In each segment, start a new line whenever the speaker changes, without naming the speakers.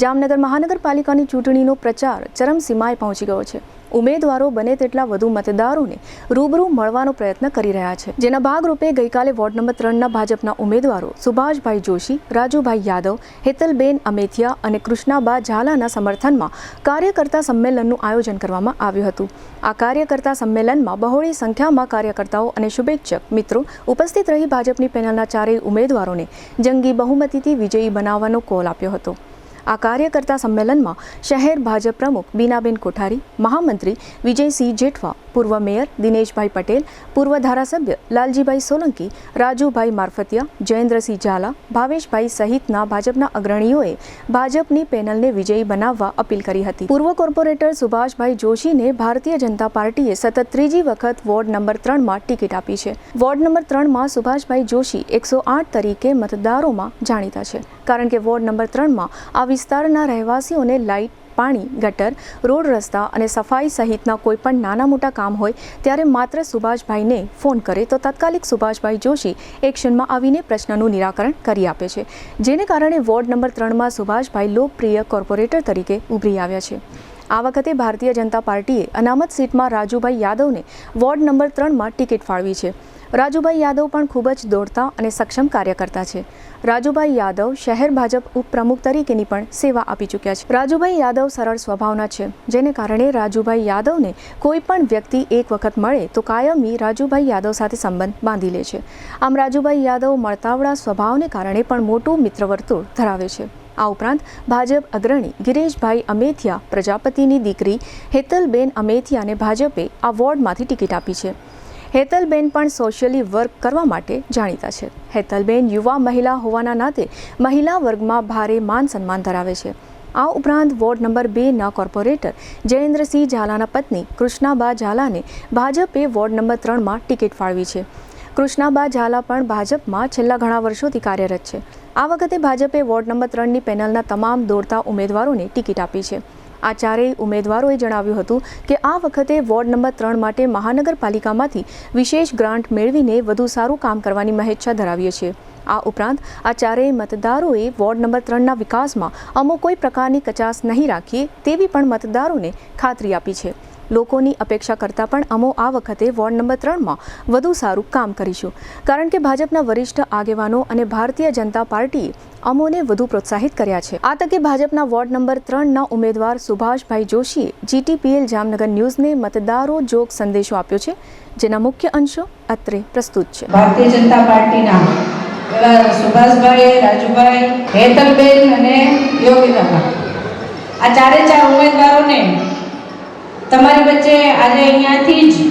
જામનગર મહાનગરપાલિકાની ચૂંટણીનો પ્રચાર ચરમસીમાએ પહોંચી ગયો છે। ઉમેદવારો બને તેટલા વધુ મતદારોને રૂબરૂ મળવાનો પ્રયત્ન કરી રહ્યા છે, જેના ભાગરૂપે ગઈકાલે વોર્ડ નંબર 3ના ભાજપના ઉમેદવારો સુભાષભાઈ જોશી, રાજુભાઈ યાદવ, હેતલબેન અમેથિયા અને કૃષ્ણાબા ઝાલાના સમર્થનમાં કાર્યકર્તા સંમેલનનું આયોજન કરવામાં આવ્યું હતું। આ કાર્યકર્તા સંમેલનમાં બહોળી સંખ્યામાં કાર્યકર્તાઓ અને શુભેચ્છક મિત્રો ઉપસ્થિત રહી ભાજપની પેનલના ચારેય ઉમેદવારોને જંગી બહુમતીથી વિજયી બનાવવાનો કોલ આપ્યો હતો। આ કાર્યકર્તા સંમેલનમાં શહેર ભાજપ પ્રમુખ બીનાબેન કોઠારી, મહામંત્રી વિજયસિંહ જેઠવા, પૂર્વ મેયર દિનેશભાઈ પટેલ, પૂર્વ ધારાસભ્ય લાલજીભાઈ સોલંકી, રાજુભાઈ મારફતિયા, જયેન્દ્રસિંહ ઝાલા, ભાવેશભાઈ સહિતના ભાજપના અગ્રણીઓએ ભાજપની પેનલને વિજયી બનાવવા અપીલ કરી હતી। પૂર્વ કોર્પોરેટર સુભાષભાઈ જોશીને ભારતીય જનતા પાર્ટીએ સતત ત્રીજી વખત વોર્ડ નંબર 3માં ટિકિટ આપી છે। વોર્ડ નંબર 3માં સુભાષભાઈ જોશી 108 તરીકે મતદારોમાં જાણીતા છે, કારણ કે વોર્ડ નંબર 3માં આ વિસ્તારના રહેવાસીઓને લાઇટ, પાણી, ગટર, રોડ રસ્તા અને સફાઈ સહિતના કોઈ પણ નાના મોટા કામ હોય ત્યારે માત્ર સુભાષભાઈને ફોન કરે તો તાત્કાલિક સુભાષભાઈ જોશી એક્શનમાં આવીને પ્રશ્નનું નિરાકરણ કરી આપે છે, જેને કારણે વોર્ડ નંબર 3માં સુભાષભાઈ લોકપ્રિય કોર્પોરેટર તરીકે ઉભરી આવ્યા છે। આ વખતે ભારતીય જનતા પાર્ટીએ અનામત સીટમાં રાજુભાઈ યાદવને વોર્ડ નંબર 3માં ટિકિટ ફાળવી છે। રાજુભાઈ યાદવ પણ ખૂબ જ દોડતા અને સક્ષમ કાર્યકર્તા છે। રાજુભાઈ યાદવ શહેર ભાજપ ઉપપ્રમુખ તરીકેની પણ સેવા આપી ચૂક્યા છે। રાજુભાઈ યાદવ સરળ સ્વભાવના છે, જેને કારણે રાજુભાઈ યાદવને કોઈ પણ વ્યક્તિ એક વખત મળે તો કાયમી રાજુભાઈ યાદવ સાથે સંબંધ બાંધી લે છે। આમ રાજુભાઈ યાદવ મળતાવડા સ્વભાવને કારણે પણ મોટું મિત્રવર્તુળ ધરાવે છે। આ ઉપરાંત ભાજપ અગ્રણી ગિરીશભાઈ અમેથિયા પ્રજાપતિની દીકરી હેતલબેન અમેથિયાને ભાજપે આ વોર્ડમાંથી ટિકિટ આપી છે। હેતલબેન પણ સોશિયલી વર્ક કરવા માટે જાણીતા છે। હેતલબેન યુવા મહિલા હોવાના નાતે મહિલા વર્ગમાં ભારે માન સન્માન ધરાવે છે। આ ઉપરાંત વોર્ડ નંબર 2ના કોર્પોરેટર જયેન્દ્રસિંહ ઝાલાના પત્ની કૃષ્ણાબા ઝાલાને ભાજપે વોર્ડ નંબર 3માં ટિકિટ ફાળવી છે। કૃષ્ણાબા ઝાલા પણ ભાજપમાં છેલ્લા ઘણા વર્ષોથી કાર્યરત છે। આ વખતે ભાજપે વોર્ડ નંબર 3ની પેનલના તમામ દોડતા ઉમેદવારોને ટિકિટ આપી છે। આ ચારેય ઉમેદવારોએ જણાવ્યું હતું કે આ વખતે વોર્ડ નંબર 3 માટે મહાનગરપાલિકામાંથી વિશેષ ગ્રાન્ટ મેળવીને વધુ સારું કામ કરવાની મહેચ્છા ધરાવીએ છીએ। આ ઉપરાંત આ ચારેય મતદારોએ વોર્ડ નંબર 3ના વિકાસમાં અમો કોઈ પ્રકારની કચાશ નહીં રાખીએ તેવી પણ મતદારોને ખાતરી આપી છે। લોકોની અપેક્ષા કરતાં પણ અમો આ વખતે વોર્ડ નંબર 3માં વધુ સારું કામ કરીશું, કારણ કે ભાજપના વરિષ્ઠ આગેવાનો અને ભારતીય જનતા પાર્ટીએ અમોને વધુ પ્રોત્સાહિત કર્યા છે। આ તકે ભાજપના વોર્ડ નંબર 3ના ઉમેદવાર સુભાષભાઈ જોશીએ GTPL જામનગર ન્યૂઝને મતદારો જોગ સંદેશો આપ્યો છે, જેના મુખ્ય અંશો અત્રે પ્રસ્તુત છે।
ભારતીય જનતા પાર્ટીના સુભાષભાઈ, રાજુભાઈ, હેતલબેન અને યોગીનાબા, આ ચારે ચાર ઉમેદવારોને તમારી વચ્ચે આજે અહીંયાથી જ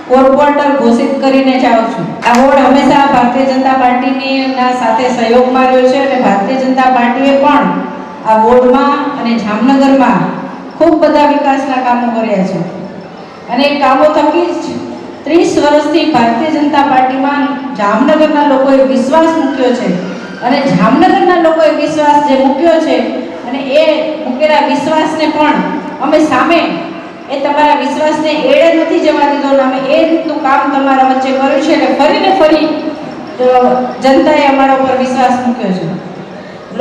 કોર્પોરેટર ઘોષિત કરીને જાઉં છું। આ વોર્ડ હંમેશા ભારતીય જનતા પાર્ટીની સાથે સહયોગમાં રહ્યો છે અને ભારતીય જનતા પાર્ટીએ પણ આ વોર્ડમાં અને જામનગરમાં ખૂબ બધા વિકાસના કામો કર્યા છે અને એ કામો થકી જ 30 વર્ષથી ભારતીય જનતા પાર્ટીમાં જામનગરના લોકોએ વિશ્વાસ મૂક્યો છે અને જામનગરના લોકોએ વિશ્વાસ જે મૂક્યો છે અને એ મૂકેલા વિશ્વાસને પણ અમે સામે એ તમારા વિશ્વાસને એળે નથી જવા દીધો ને અમે એ રીતનું કામ તમારા વચ્ચે કર્યું છે અને ફરીને ફરી જનતાએ અમારા ઉપર વિશ્વાસ મૂક્યો છે।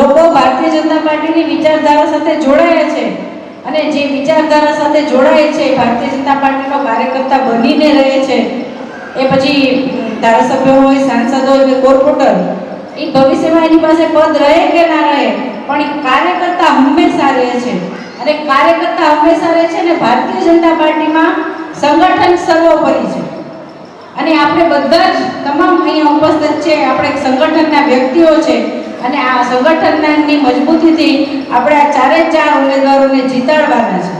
લોકો ભારતીય જનતા પાર્ટીની વિચારધારા સાથે જોડાયા છે અને જે વિચારધારા સાથે જોડાય છે ભારતીય જનતા પાર્ટીનો કાર્યકર્તા બનીને રહે છે, એ પછી ધારાસભ્ય હોય, સાંસદ હોય કે કોર્પોરેટર, એ ભવિષ્યમાં એની પાસે પદ રહે કે ના રહે પણ એ કાર્યકર્તા હંમેશા રહે છે અને કાર્યકર્તા હંમેશા રહે છે અને ભારતીય જનતા પાર્ટીમાં સંગઠન સર્વોપરી છે અને આપણે બધા જ તમામ અહીંયા ઉપસ્થિત છે, આપણે સંગઠનના વ્યક્તિઓ છે અને આ સંગઠનની મજબૂતીથી આપણે આ ચારે ચાર ઉમેદવારોને જીતાડવાના છે।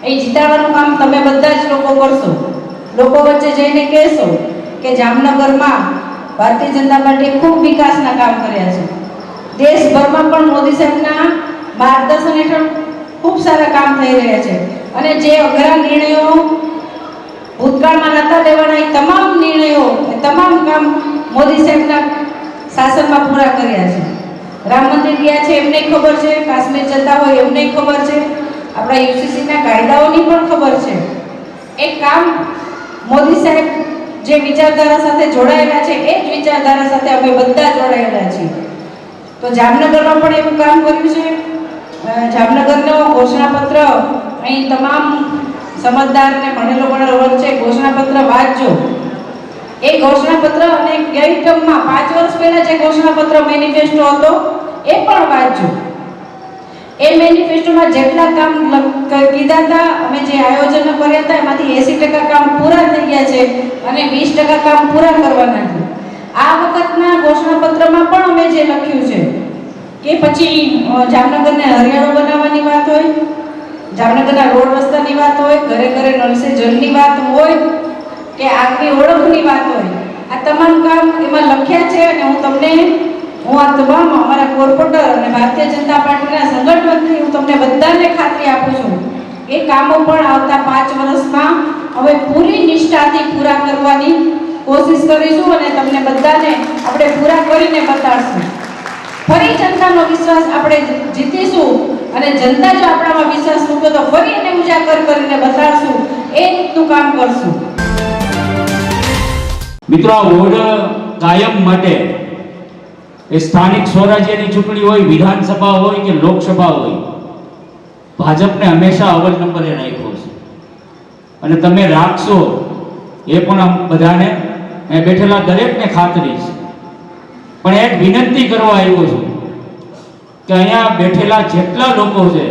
એ જીતાડવાનું કામ તમે બધા જ લોકો કરશો, લોકો વચ્ચે જઈને કહેશો કે જામનગરમાં ભારતીય જનતા પાર્ટીએ ખૂબ વિકાસના કામ કર્યા છે। દેશભરમાં પણ મોદી સાહેબના માર્ગદર્શન હેઠળ ખૂબ સારા કામ થઈ રહ્યા છે અને જે અઘરા નિર્ણયો ભૂતકાળમાં નહોતા લેવાના એ તમામ નિર્ણયો, એ તમામ કામ મોદી સાહેબના શાસનમાં પૂરા કર્યા છે। રામ મંદિર ગયા છે એમને ખબર છે, કાશ્મીર જતા હોય એમને ખબર છે, આપણા UCCના કાયદાઓની પણ ખબર છે। એ કામ મોદી સાહેબ જે વિચારધારા સાથે જોડાયેલા છે એ જ વિચારધારા સાથે અમે બધા જોડાયેલા છીએ। તો જામનગરમાં પણ એવું કામ કર્યું છે જામનગરનો ઘોષણાપત્ર અહીં તમામ સમજદારને ભણેલો વર્ગ છે, ઘોષણાપત્ર વાંચજો. એ ઘોષણાપત્ર અને ગઈ ટર્મમાં 5 વર્ષ પહેલા જે ઘોષણાપત્ર મેનિફેસ્ટો હતો એ પણ વાંચજો. એ મેનિફેસ્ટોમાં જેટલા કામ કીધા હતા, અમે જે આયોજનો કર્યા હતા એમાંથી 80% કામ પૂરા થઈ ગયા છે અને 20% કામ પૂરા કરવાના છે. આ વખતના ઘોષણાપત્રમાં પણ અમે જે લખ્યું છે કે પછી જામનગરને હરિયાળું બનાવવાની વાત હોય, જામનગરના રોડ રસ્તાની વાત હોય, ઘરે ઘરે નળ સે જલની વાત હોય કે આગવી ઓળખની વાત હોય, આ તમામ કામ એમાં લખ્યા છે. અને હું આ તમામ અમારા કોર્પોરેટર અને ભારતીય જનતા પાર્ટીના સંગઠનથી હું તમને બધાને ખાતરી આપું છું એ કામો પણ આવતા 5 વર્ષમાં હવે પૂરી નિષ્ઠાથી પૂરા કરવાની કોશિશ કરીશું અને તમને બધાને આપણે પૂરા કરીને બતાડશું. ફરી જનતાનો વિશ્વાસ આપણે જીતીશું અને જનતા જો આપણામાં વિશ્વાસ મૂકે તો ફરી એને ઉજાગર કરીને બતાડશું. એ રીતનું કામ કરશું.
મિત્રો, આ વોર્ડ કાયમ માટે એ સ્થાનિક સ્વરાજ્યની ચૂંટણી હોય, વિધાનસભા હોય કે લોકસભા હોય, ભાજપને હંમેશા અવ્વલ નંબરે રાખ્યો છે અને તમે રાખશો એ પણ બધાને બેઠેલા દરેકને ખાતરી છે. પણ એક વિનંતી કરવા આવ્યો છું કે અહીંયા બેઠેલા જેટલા લોકો છે,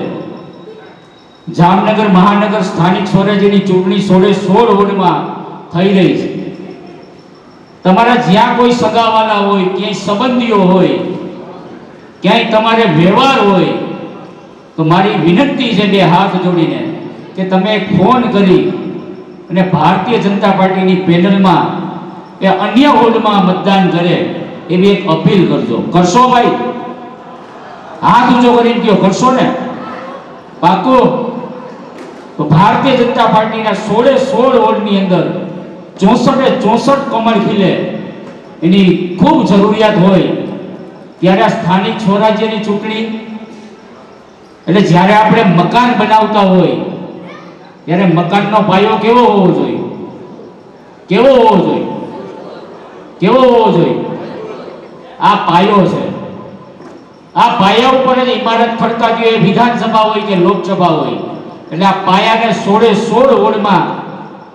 જામનગર મહાનગર સ્થાનિક સ્વરાજ્યની ચૂંટણી 16 વોર્ડમાં થઈ રહી છે. તમારા જ્યાં કોઈ સગાવાલા હોય, ક્યાંય સંબંધીઓ હોય, ક્યાંય તમારે વ્યવહાર હોય તો મારી વિનંતી છે 2 હાથ જોડીને કે તમે એક ફોન કરી અને ભારતીય જનતા પાર્ટીની પેનલમાં કે અન્ય વોર્ડમાં મતદાન કરે એવી એક અપીલ કરજો. કરશો ભાઈ? હાથ ઊંચો કરીને કહો, કરશો ને? પાકું? તો ભારતીય જનતા પાર્ટીના 16 વોર્ડની અંદર 64 કમળ ખીલે એની ખૂબ જરૂરિયાત હોય ત્યારે આ સ્થાનિક સ્વરાજ્યની ચૂંટણી એટલે જ્યારે આપણે મકાન બનાવતા હોય ત્યારે મકાનનો પાયો કેવો હોવો જોઈએ? કેવો હોવો જોઈએ? કેવો હોવો જોઈએ? આ પાયો છે. આ પાયા ઉપર જ ઇમારત ફરકાતી હોય, વિધાનસભા હોય કે લોકસભા હોય. એટલે આ પાયાને 16 વોર્ડમાં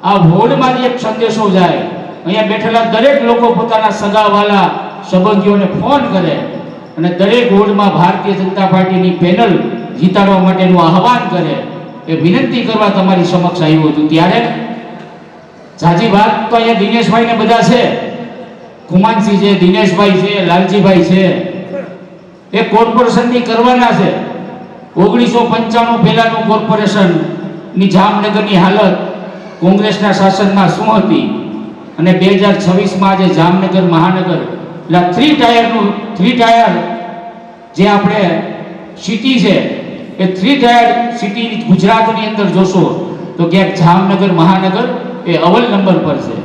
આ વોર્ડમાંથી એક સંદેશો જાય. અહીંયા બેઠેલા દરેક લોકો પોતાના સગાવાલા સંબંધીઓને ફોન કરે અને દરેક વોર્ડમાં ભારતીય જનતા પાર્ટીની પેનલ જીતાડવા માટેનું આહવાન કરે. એ વિનંતી કરવા તમારી સમક્ષ આવ્યો છું. ત્યારે જાજી વાત તો અહીંયા દિનેશભાઈ ને બધા છે, કુમાનસિંહ છે, દિનેશભાઈ છે, લાલજીભાઈ છે, એ કોર્પોરેશનની કરવાના છે. 1995 પહેલાનું કોર્પોરેશનની જામનગરની હાલત કોંગ્રેસના શાસનમાં શું હતી અને 2026માં આજે જામનગર મહાનગર એટલે 3 ટાયર જે આપણે સિટી છે એ 3 ટાયર સિટી ગુજરાતની અંદર જોશો તો ક્યાંક જામનગર મહાનગર એ અવ્વલ નંબર પર છે.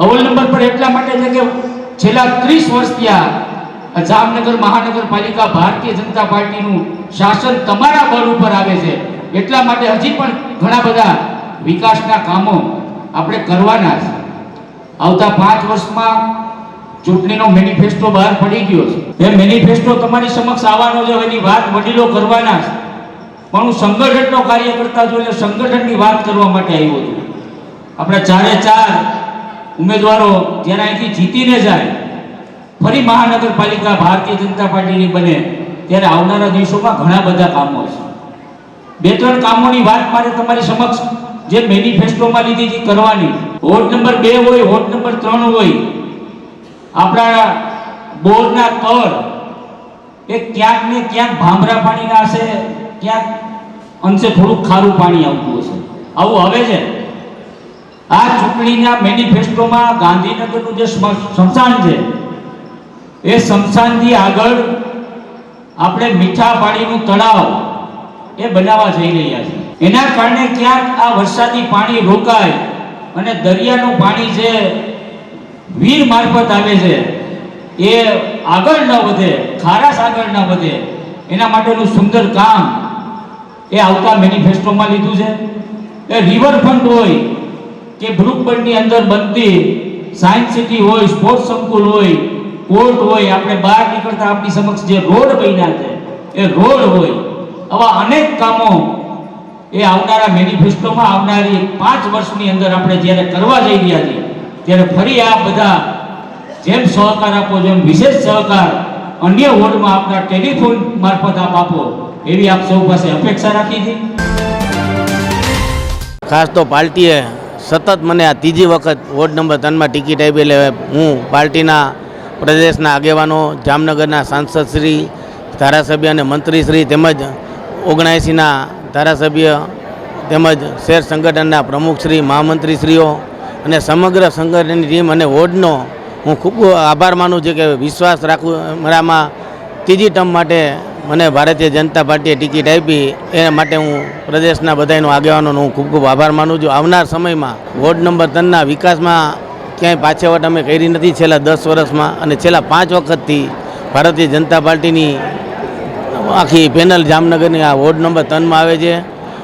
અવ્વલ નંબર પર એટલા માટે છે કે છેલ્લા 30 વર્ષથી આ જામનગર મહાનગરપાલિકા ભારતીય જનતા પાર્ટીનું શાસન તમારા બળ ઉપર આવે છે. એટલા માટે હજી પણ ઘણા બધા વિકાસના કામો આપણે કરવાના છે. આવતા 5 વર્ષમાં ચૂંટણીનો મેનિફેસ્ટો બહાર પડી ગયો છે. એ મેનિફેસ્ટો તમારી સમક્ષ આવવાનો છે, એની વાત વડીલો કરવાના છે. પણ હું સંગઠનનો કાર્ય કરતા છું એટલે સંગઠનની વાત કરવા માટે આવ્યો છું. આપણે 4 ઉમેદવારો જ્યારે અહીંથી જીતીને જાય, ફરી મહાનગરપાલિકા ભારતીય જનતા પાર્ટીની બને ત્યારે આવનારા દિવસોમાં ઘણા બધા કામો છે. 2-3 કામોની વાત મારે તમારી સમક્ષ જે મેનિફેસ્ટોમાં લીધી છે કરવાની. વોર્ડ નંબર 2 હોય, વોર્ડ નંબર 3 હોય, આપણા બોરના તળ એ ક્યાંક ને ક્યાંક ભામરા પાણીના હશે, ક્યાંક અંશે થોડું ખારું પાણી આવતું હશે. આવું હવે છે. આ ચૂંટણીના મેનિફેસ્ટોમાં ગાંધીનગરનું જે સ્મશાન છે એ સ્મશાનથી આગળ આપણે મીઠા પાણીનું તળાવ એ બનાવવા જઈ રહ્યા છે. એના કારણે ક્યાંક આ વરસાદી પાણી રોકાય અને દરિયાનું પાણી જે વીર મારફત આવે છે એ આગળ ન વધે, ખારાશ આગળ ન વધે, એના માટેનું સુંદર કામ એ આવતા મેનિફેસ્ટોમાં લીધું છે. એ રિવરફ્રન્ટ હોય કે બ્રુકબંડની અંદર બનતી સાયન્સ સિટી હોય, સ્પોર્ટ્સ સંકુલ હોય, કોર્ટ હોય, આપણે બહાર નીકળતા આપણી સમક્ષ જે રોડ બન્યા છે એ રોડ હોય, આવા અનેક કામો એ આવનારા મેનિફેસ્ટોમાં આવનારી 5 વર્ષની અંદર આપણે જ્યારે કરવા જઈ રહ્યા છીએ ત્યારે ફરી આ બધા જેમ સહકાર આપો જેમ વિશેષ સહકાર અન્ય વોર્ડમાં આપના ટેલિફોન મારફત આપ આપો એવી આપ સૌ પાસે અપેક્ષા રાખી છે.
ખાસ તો પાર્ટીએ સતત મને આ ત્રીજી વખત વોર્ડ નંબર 3માં ટિકિટ આપી. એટલે હું પાર્ટીના પ્રદેશના આગેવાનો, જામનગરના સાંસદશ્રી, ધારાસભ્ય અને મંત્રીશ્રી તેમજ 79ના ધારાસભ્ય તેમજ શહેર સંગઠનના પ્રમુખશ્રી, મહામંત્રીશ્રીઓ અને સમગ્ર સંગઠનની ટીમ અને વોર્ડનો હું ખૂબ આભાર માનું છું કે વિશ્વાસ રાખું મારામાં ત્રીજી ટર્મ માટે મને ભારતીય જનતા પાર્ટીએ ટિકિટ આપી. એના માટે હું પ્રદેશના બધાનો આગેવાનોનો હું ખૂબ ખૂબ આભાર માનું છું. આવનાર સમયમાં વોર્ડ નંબર 3ના વિકાસમાં ક્યાંય પાછળવટ અમે કરી નથી છેલ્લા 10 વર્ષમાં, અને છેલ્લા 5 વખતથી ભારતીય જનતા પાર્ટીની આખી પેનલ જામનગરની આ વોર્ડ નંબર 3માં આવે છે.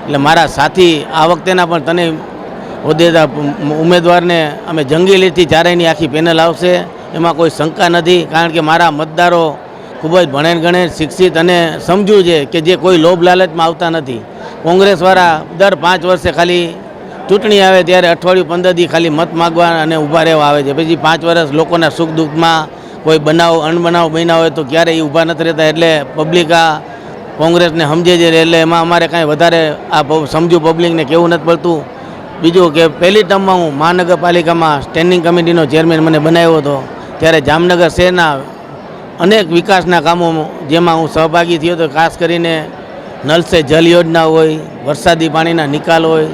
એટલે મારા સાથી આ વખતેના પણ તને હોદ્દેદાર ઉમેદવારને અમે જંગી લીધથી ચારેયની આખી પેનલ આવશે, એમાં કોઈ શંકા નથી. કારણ કે મારા મતદારો ખૂબ જ ભણેલ ગણેલ, શિક્ષિત અને સમજુ છે કે જે કોઈ લોભ લાલચમાં આવતા નથી. કોંગ્રેસવાળા દર 5 વર્ષે ખાલી ચૂંટણી આવે ત્યારે અઠવાડિયું 15 દી ખાલી મત માગવા અને ઊભા રહેવા આવે છે. પછી 5 વર્ષ લોકોના સુખ દુઃખમાં કોઈ બનાવ અણબનાવ બન્યા હોય તો ક્યારેય ઊભા નથી રહેતા. એટલે પબ્લિક આ કોંગ્રેસને સમજે છે. એટલે એમાં અમારે કાંઈ વધારે આ સમજુ પબ્લિકને કહેવું નથી પડતું. બીજું કે પહેલી ટર્મમાં હું મહાનગરપાલિકામાં સ્ટેન્ડિંગ કમિટીનો ચેરમેન મને બનાવ્યો હતો ત્યારે જામનગર શહેરના અનેક વિકાસના કામો જેમાં હું સહભાગી થયો હતો. ખાસ કરીને નલ સે જલ યોજના હોય, વરસાદી પાણીના નિકાલ હોય,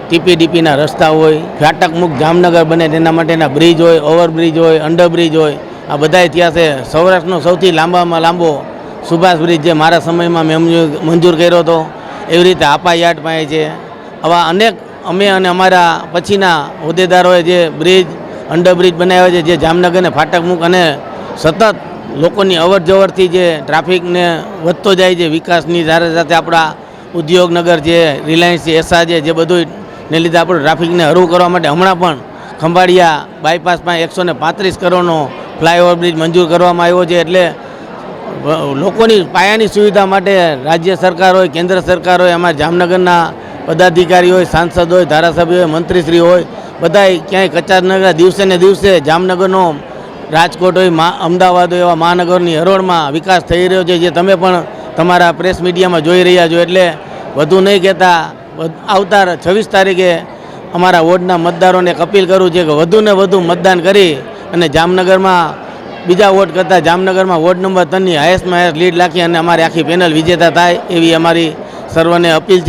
ટીપીડીપીના રસ્તા હોય, ફાટક મુક્ત જામનગર બને તેના માટેના બ્રિજ હોય, ઓવરબ્રિજ હોય, અંડરબ્રિજ હોય, આ બધા ત્યાં છે. સૌરાષ્ટ્રનો સૌથી લાંબામાં લાંબો સુભાષ બ્રિજ જે મારા સમયમાં મેં મંજૂર કર્યો હતો, એવી રીતે આપા યાર્ડ પાસે છે. આવા અનેક અમે અને અમારા પછીના હોદ્દેદારોએ જે બ્રિજ, અંડરબ્રિજ બનાવ્યા છે, જે જામનગરને ફાટક મુક્ત અને સતત લોકોની અવર જવરથી જે ટ્રાફિકને વધતો જાય છે, વિકાસની સાથે સાથે આપણા ઉદ્યોગનગર છે, રિલાયન્સ છે, એસા છે, જે બધું ને લીધે આપણે ટ્રાફિકને હરવું કરવા માટે હમણાં પણ ખંભાળિયા બાયપાસ પાસે 135 કરોડનો ફ્લાયઓવર બ્રિજ મંજૂર કરવામાં આવ્યો છે. એટલે લોકોની પાયાની સુવિધા માટે રાજ્ય સરકાર હોય, કેન્દ્ર સરકાર હોય, અમારા જામનગરના પદાધિકારી હોય, સાંસદ હોય, ધારાસભ્ય હોય, મંત્રીશ્રી હોય, બધાય ક્યાંય કચાશ નગર દિવસે ને દિવસે જામનગરનો રાજકોટ હોય, અમદાવાદ હોય, એવા મહાનગરની હરોળમાં વિકાસ થઈ રહ્યો છે, જે તમે પણ તમારા પ્રેસ મીડિયામાં જોઈ રહ્યા છો. એટલે વધુ નહીં કહેતા આવતા 26 તારીખે અમારા વોર્ડના મતદારોને અપીલ કરું છે કે વધુને વધુ મતદાન કરી અને જામનગરમાં બીજા વોર્ડ કરતાં જામનગરમાં વોર્ડ નંબર 3ની હાઈએસ્ટમાં હાઈએસ્ટ લીડ રાખી અને અમારી આખી પેનલ વિજેતા થાય એવી અમારી સર્વને અપીલ છે.